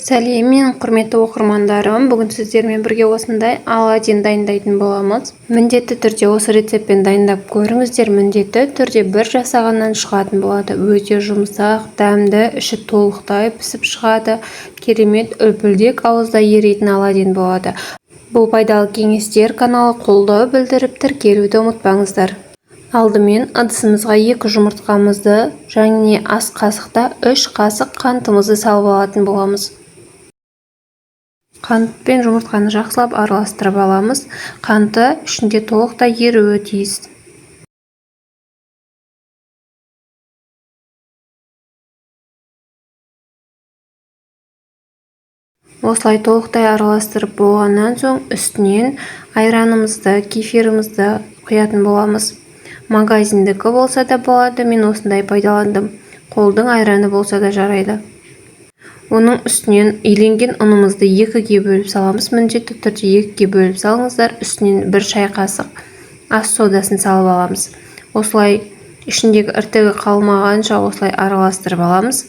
Сәлем, мен құрметті оқырмандарым. Бүгін сіздермен бірге осындай оладьин дайындайтын боламыз. Міндетті түрде осы рецептпен дайындап көріңіздер. Міндетті түрде бір жасағаннан шығатын болады. Өте жұмсақ, дәмді, іші толықтай пісіп шығады. Керемет, үлпілдек ауызда еритін оладьин болады. Бұл пайдалы кеңестер каналы қолдау білдіріп тіркелуді ұмытпаңыздар. Алдымен ыдысымызға 2 жұмыртқамызды және ас қасықта 3 қасық қантымызды салып алатын боламыз. Қант пен жұмыртқаны жақсылап араластырып аламыз. Қанты ішінде толықтай еруі тиіс. Осылай толықтай араластырып болғаннан соң үстінен айранымызды, кефирімізді құятын боламыз. Магазиндікі болса да болады, мен осындай пайдаландым. Қолдың айраны болса да жарайды. Оның үстінен иленген ұнымызды 2-ге бөліп саламыз. Міндетті түрде 2-ге бөліп салыңыздар. Үстінен 1 шай қасық ас содасын салып аламыз. Осылай ішіндегі іртігі қалмағанша осылай араластырып аламыз.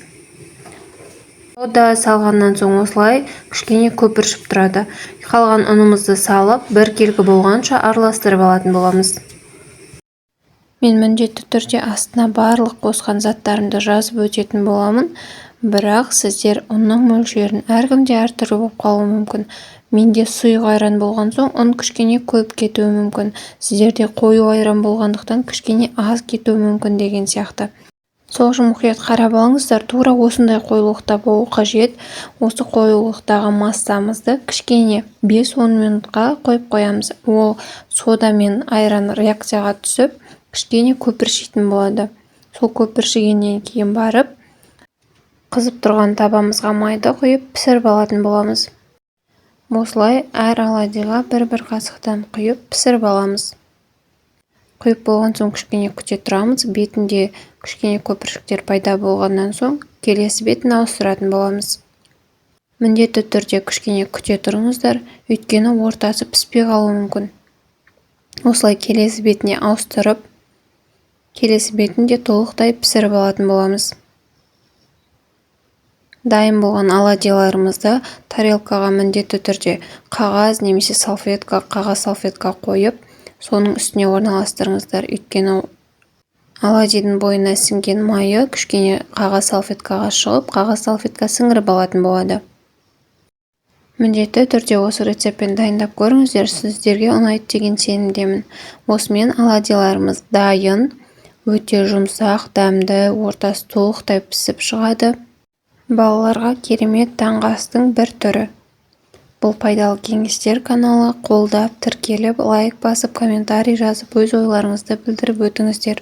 Сода салғаннан соң осылай кішкене көпіршіп тұрады. Қалған ұнымызды салып 1 келгі болғанша араластырып алатын боламыз. Мен міндетті түрде астына барлық қосқан заттарымды жазып өтетін боламын. Бірақ сіздер ұнның мөлшерін әркімде әртүрлі болып қалуы мүмкін. Менде сұйық айран болған соң ұн кішкене көп кетуі мүмкін. Сіздерде қою айран болғандықтан кішкене аз кетуі мүмкін деген сияқты. Сол үшін мұқият қарап алыңыздар. Тура осындай қоюлықта болу қажет. Осы қоюлықтағы массамызды кішкене 5-10 минутқа қойып қоямыз. Ол сода мен айран реакцияға түсіп, кішкене көпіршитін болады. Сол көпіршігеннен кейін барып, қызып тұрған табамызға майды құйып пісіріп алатын боламыз. Осылай әр оладьиға 1-1 қасықтан құйып пісіріп аламыз. Құйып болған соң кішкене күте тұрамыз. Бетінде кішкене көпіршіктер пайда болғаннан соң келесі бетін ауыстыратын боламыз. Міндетті түрде кішкене күте тұрыңыздар, өйткені ортасы піспей қалуы мүмкін. Осылай келесі бетіне ауыстырып, келесі бетінде толықтай пісіріп алатын боламыз. Дайын болған оладьиларымызды тарелкаға міндетті түрде қағаз немесе қағаз салфетка қойып, соның үстіне орналастырыңыздар. Өйткені оладьидің бойына сіңген майы кішкене қағаз салфеткаға шығып, қағаз салфетка сіңіріп алатын болады. Міндетті түрде осы рецептпен дайындап көріңіздер, сіздерге ұнайды деген сенімдемін. Осымен оладьиларымыз дайын, өте жұмсақ, дәмді, ортасы толықтай пісіп шығады. Балаларға керемет таңғы астың бір түрі. Бұл пайдалы кеңестер каналы қолдап, тіркеліп, лайк басып, комментарий жазып, өз ойларыңызды білдіріп өтіңіздер.